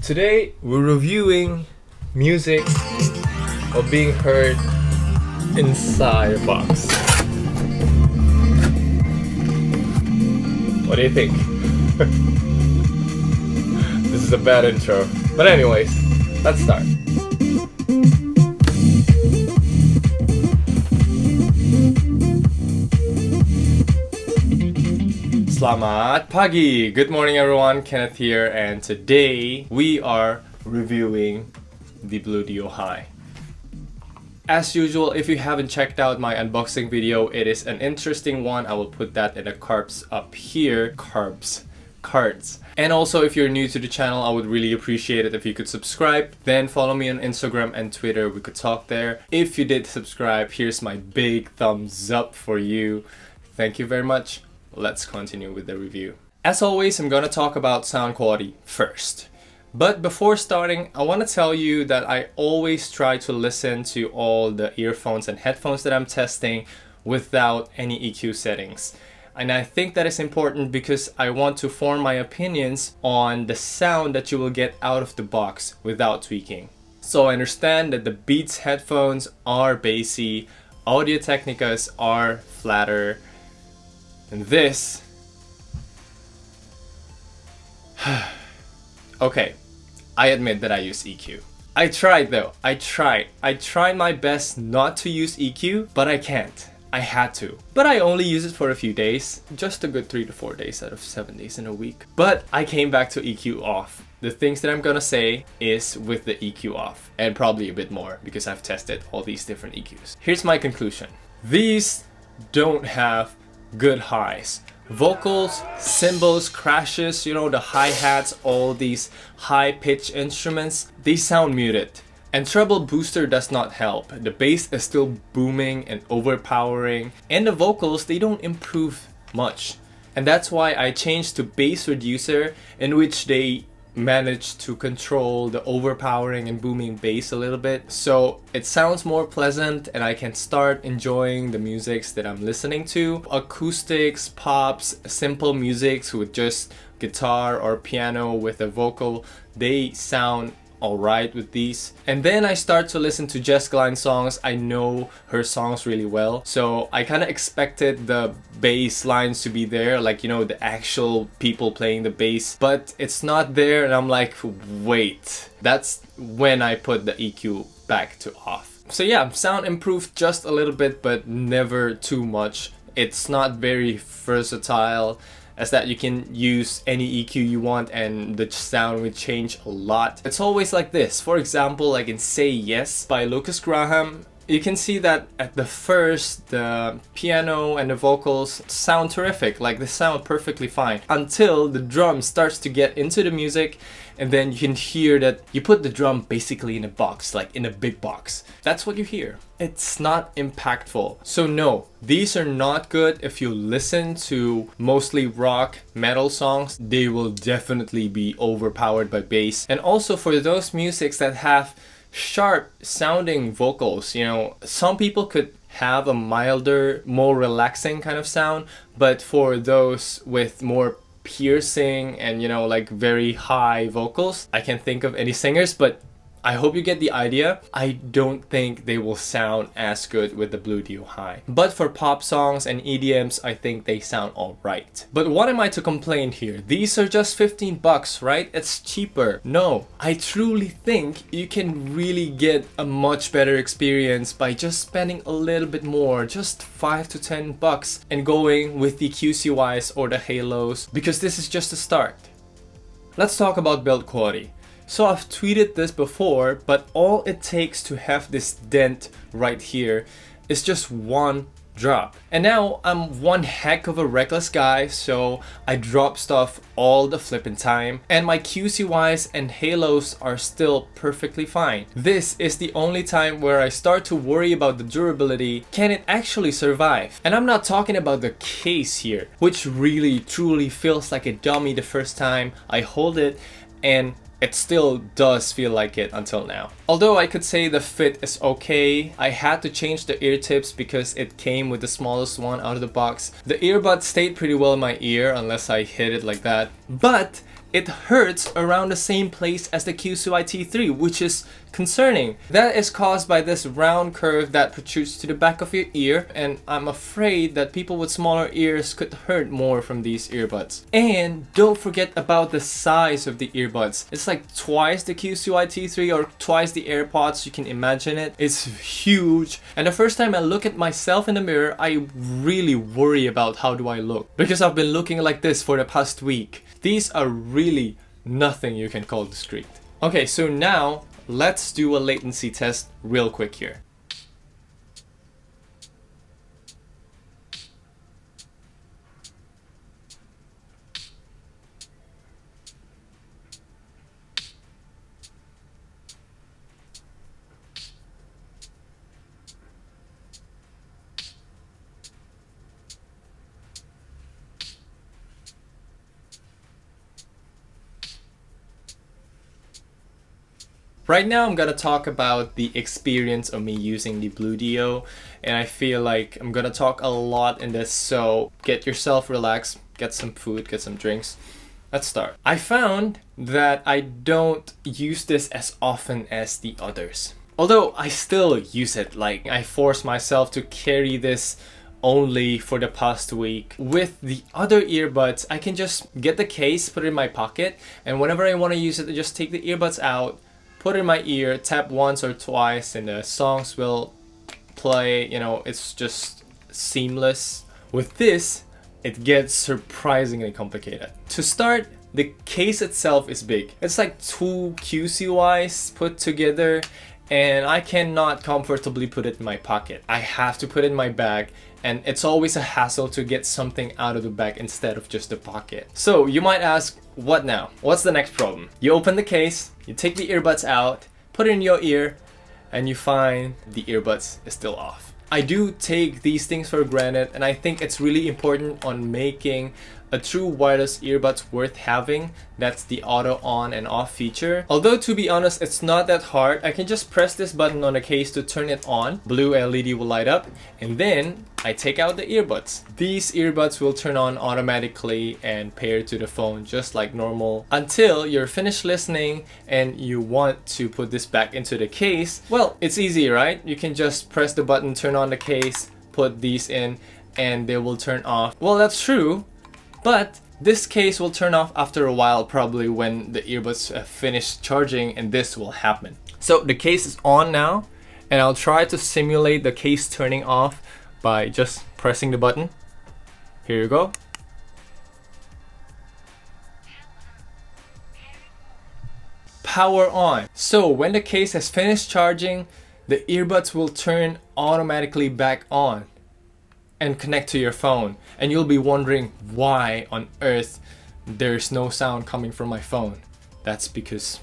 Today we're reviewing music of being heard inside a box. What do you think? This is a bad intro. But anyways, let's start. Selamat pagi! Good morning everyone, Kenneth here, and today we are reviewing the Bluedio Hi. As usual, if you haven't checked out my unboxing video, it is an interesting one. I will put that in the cards up here. Cards. And also, if you're new to the channel, I would really appreciate it if you could subscribe. Then follow me on Instagram and Twitter. We could talk there. If you did subscribe, here's my big thumbs up for you. Thank you very much. Let's continue with the review. As always, I'm gonna talk about sound quality first. But before starting, I want to tell you that I always try to listen to all the earphones and headphones that I'm testing without any EQ settings. And I think that is important because I want to form my opinions on the sound that you will get out of the box without tweaking. So I understand that the Beats headphones are bassy, Audio Technicas are flatter, and this... Okay, I admit that I use EQ. I tried though, I tried my best not to use EQ, but I can't. I had to. But I only use it for a few days, just a good 3 to 4 days out of 7 days in a week. But I came back to EQ off. The things that I'm gonna say is with the EQ off, and probably a bit more because I've tested all these different EQs. Here's my conclusion. These don't have good highs. Vocals, cymbals, crashes, you know, the hi-hats, all these high-pitched instruments, they sound muted. And treble booster does not help. The bass is still booming and overpowering, and the vocals, they don't improve much. And that's why I changed to bass reducer, in which they managed to control the overpowering and booming bass a little bit, so it sounds more pleasant and I can start enjoying the musics that I'm listening to. Acoustics, pops, simple musics with just guitar or piano with a vocal, they sound alright with these. And then I start to listen to Jess Glynne's songs. I know her songs really well, so I kind of expected the bass lines to be there, like, you know, the actual people playing the bass, but it's not there, and I'm like, wait. That's when I put the EQ back to off. So yeah, sound improved just a little bit, but never too much. It's not very versatile, as that you can use any EQ you want and the sound will change a lot. It's always like this. For example, like in Say Yes by Lucas Graham, you can see that at the first, the piano and the vocals sound terrific, like they sound perfectly fine, until the drum starts to get into the music, and then you can hear that you put the drum basically in a box, like in a big box. That's what you hear. It's not impactful. So no, these are not good if you listen to mostly rock, metal songs. They will definitely be overpowered by bass. And also for those musics that have sharp sounding vocals, you know, some people could have a milder, more relaxing kind of sound, but for those with more piercing and, you know, like very high vocals, I can't think of any singers, but I hope you get the idea. I don't think they will sound as good with the Bluedio Hi. But for pop songs and EDMs, I think they sound alright. But what am I to complain here? These are just 15 bucks, right? It's cheaper. No, I truly think you can really get a much better experience by just spending a little bit more, just 5 to 10 bucks, and going with the QCYs or the Halos, because this is just a start. Let's talk about build quality. So I've tweeted this before, but all it takes to have this dent right here is just one drop. And now I'm one heck of a reckless guy, so I drop stuff all the flippin' time, and my QCYs and Halos are still perfectly fine. This is the only time where I start to worry about the durability. Can it actually survive? And I'm not talking about the case here, which really truly feels like a dummy the first time I hold it, and it still does feel like it until now. Although I could say the fit is okay, I had to change the ear tips because it came with the smallest one out of the box. The earbud stayed pretty well in my ear unless I hit it like that, but it hurts around the same place as the QCY T3, which is concerning. That is caused by this round curve that protrudes to the back of your ear, and I'm afraid that people with smaller ears could hurt more from these earbuds. And don't forget about the size of the earbuds. It's like twice the QCY T3 or twice the AirPods, you can imagine it. It's huge, and the first time I look at myself in the mirror, I really worry about how do I look, because I've been looking like this for the past week. These are really nothing you can call discreet. Okay, so now let's do a latency test real quick here. Right now I'm gonna talk about the experience of me using the Bluedio, and I feel like I'm gonna talk a lot in this, so get yourself relaxed, get some food, get some drinks. Let's start. I found that I don't use this as often as the others. Although I still use it, like I force myself to carry this only for the past week. With the other earbuds, I can just get the case, put it in my pocket, and whenever I want to use it, I just take the earbuds out, put it in my ear, tap once or twice, and the songs will play. You know, it's just seamless. With this, it gets surprisingly complicated. To start, the case itself is big. It's like 2 QCYs put together, and I cannot comfortably put it in my pocket. I have to put it in my bag, and it's always a hassle to get something out of the bag instead of just the pocket. So you might ask, what now? What's the next problem? You open the case, you take the earbuds out, put it in your ear, and you find the earbuds is still off. I do take these things for granted, and I think it's really important on making a true wireless earbuds worth having. That's the auto on and off feature. Although to be honest, it's not that hard. I can just press this button on the case to turn it on. Blue LED will light up, and then I take out the earbuds. These earbuds will turn on automatically and pair to the phone just like normal until you're finished listening and you want to put this back into the case. Well, it's easy, right? You can just press the button, turn on the case, put these in, and they will turn off. Well, that's true, but this case will turn off after a while, probably when the earbuds have finished charging, and this will happen. So the case is on now, and I'll try to simulate the case turning off by just pressing the button. Here you go. Power on. So when the case has finished charging, the earbuds will turn automatically back on and connect to your phone, and you'll be wondering why on earth there's no sound coming from my phone. That's because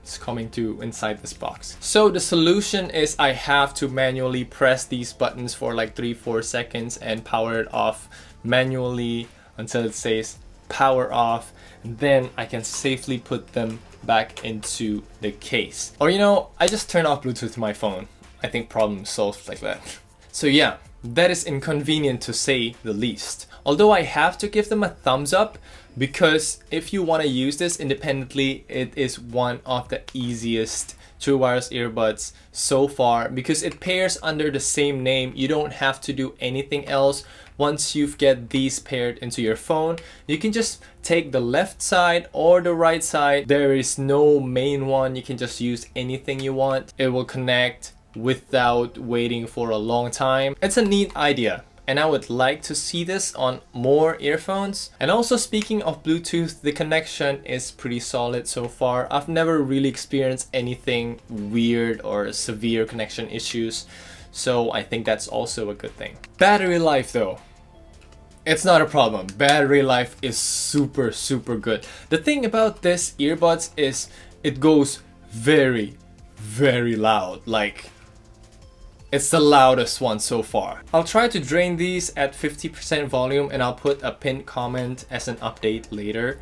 it's coming to inside this box. So the solution is I have to manually press these buttons for like 3-4 seconds and power it off manually until it says power off, and then I can safely put them back into the case. Or you know, I just turn off Bluetooth to my phone. I think problem solved like that. So yeah, that is inconvenient to say the least. Although I have to give them a thumbs up, because if you want to use this independently, it is one of the easiest true wireless earbuds so far, because it pairs under the same name. You don't have to do anything else. Once you've get these paired into your phone, you can just take the left side or the right side. There is no main one. You can just use anything you want. It will connect without waiting for a long time. It's a neat idea, and I would like to see this on more earphones. And also, speaking of Bluetooth, the connection is pretty solid so far. I've never really experienced anything weird or severe connection issues, so I think that's also a good thing. Battery life though, it's not a problem. Battery life is super good. The thing about this earbuds is it goes very loud. Like, it's the loudest one so far. I'll try to drain these at 50% volume, and I'll put a pinned comment as an update later.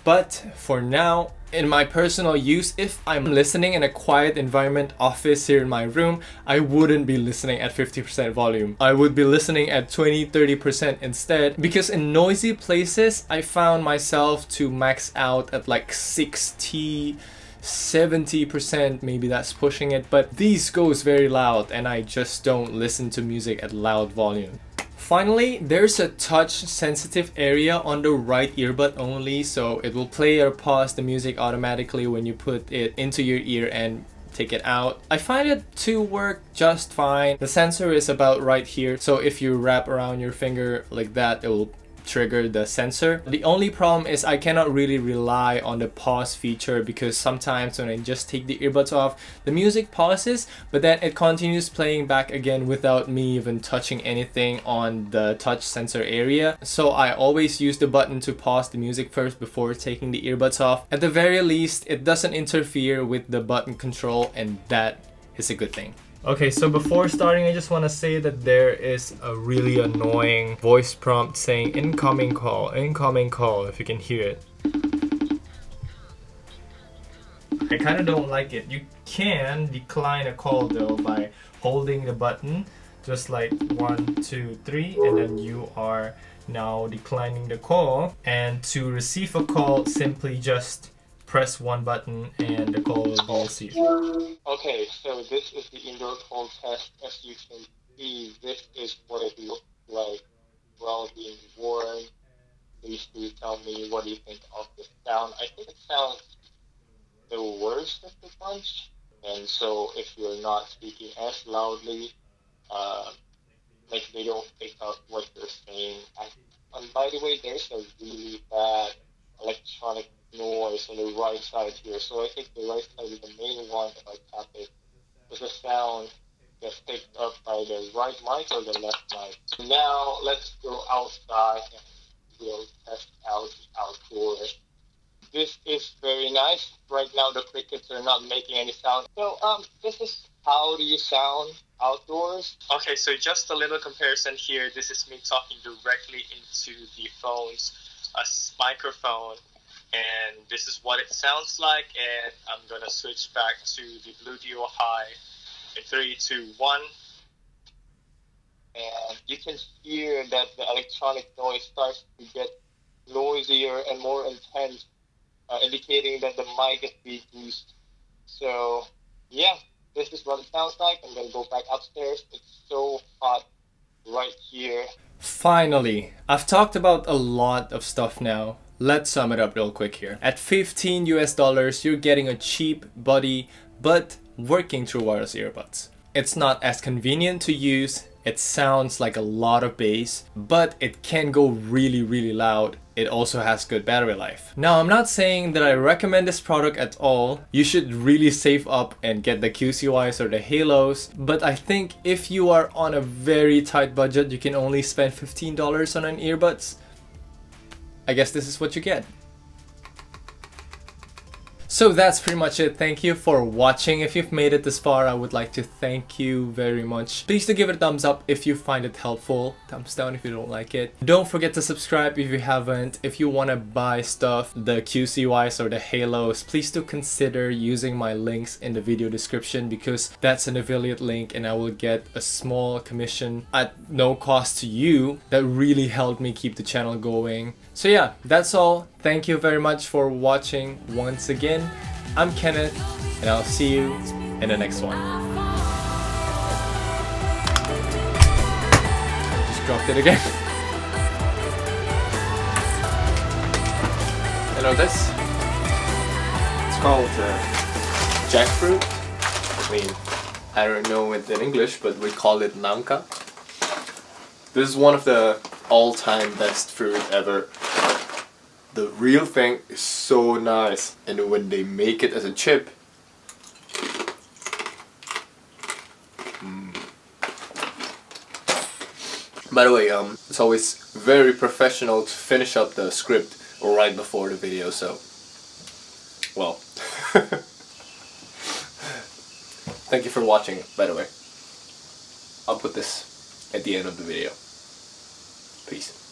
But for now, in my personal use, if I'm listening in a quiet environment, office here in my room, I wouldn't be listening at 50% volume. I would be listening at 20-30% instead, because in noisy places, I found myself to max out at like 60-70%, maybe that's pushing it, but these goes very loud and I just don't listen to music at loud volume. Finally, there's a touch sensitive area on the right earbud only, so it will play or pause the music automatically when you put it into your ear and take it out. I find it to work just fine. The sensor is about right here, so if you wrap around your finger like that, it will trigger the sensor. The only problem is I cannot really rely on the pause feature, because sometimes when I just take the earbuds off, the music pauses, but then it continues playing back again without me even touching anything on the touch sensor area. So I always use the button to pause the music first before taking the earbuds off. At the very least, it doesn't interfere with the button control, and that is a good thing. Okay, so before starting, I just want to say that there is a really annoying voice prompt saying incoming call, if you can hear it. I kind of don't like it. You can decline a call though by holding the button, just like 1, 2, 3, and then you are now declining the call. And to receive a call, simply just press one button and the call will be received. Okay, so this is the indoor call test. As you can see, this is what it looks like while being worn. Please do tell me what you think of the sound. I think it sounds the worst of the bunch. And so if you're not speaking as loudly, like they don't pick up what you're saying. And by the way, there's a really bad electronic noise on the right side here. So I think the right side is the main one. If I tap it, does the sound get picked up by the right mic or the left mic? Now let's go outside and we'll test out the outdoors. This is very nice. Right now the crickets are not making any sound. So this is how do you sound outdoors. Okay, so just a little comparison here. This is me talking directly into the phone's microphone, and this is what it sounds like. And I'm gonna switch back to the Bluedio Hi in 3, 2, 1. And you can hear that the electronic noise starts to get noisier and more intense, indicating that the mic is being used. So yeah, this is what it sounds like. I'm gonna go back upstairs. It's so hot right here. Finally, I've talked about a lot of stuff now. Let's sum it up real quick here. At $15 you're getting a cheap buddy, but working through wireless earbuds. It's not as convenient to use. It sounds like a lot of bass, but it can go really loud. It also has good battery life. Now, I'm not saying that I recommend this product at all. You should really save up and get the QCYs or the Halos, but I think if you are on a very tight budget, you can only spend $15 on an earbuds. I guess this is what you get. So that's pretty much it. Thank you for watching. If you've made it this far, I would like to thank you very much. Please do give it a thumbs up if you find it helpful. Thumbs down if you don't like it. Don't forget to subscribe if you haven't. If you want to buy stuff, the QCYs or the Halos, please do consider using my links in the video description, because that's an affiliate link and I will get a small commission at no cost to you. That really helped me keep the channel going. So yeah, that's all. Thank you very much for watching once again. I'm Kenneth, and I'll see you in the next one. Just dropped it again. You know this? It's called jackfruit. I mean, I don't know it in English, but we call it Tanaka. This is one of the all-time best fruit ever. The real thing is so nice, and when they make it as a chip, By the way, it's always very professional to finish up the script right before the video, so well. Thank you for watching, by the way. I'll put this at the end of the video. Peace.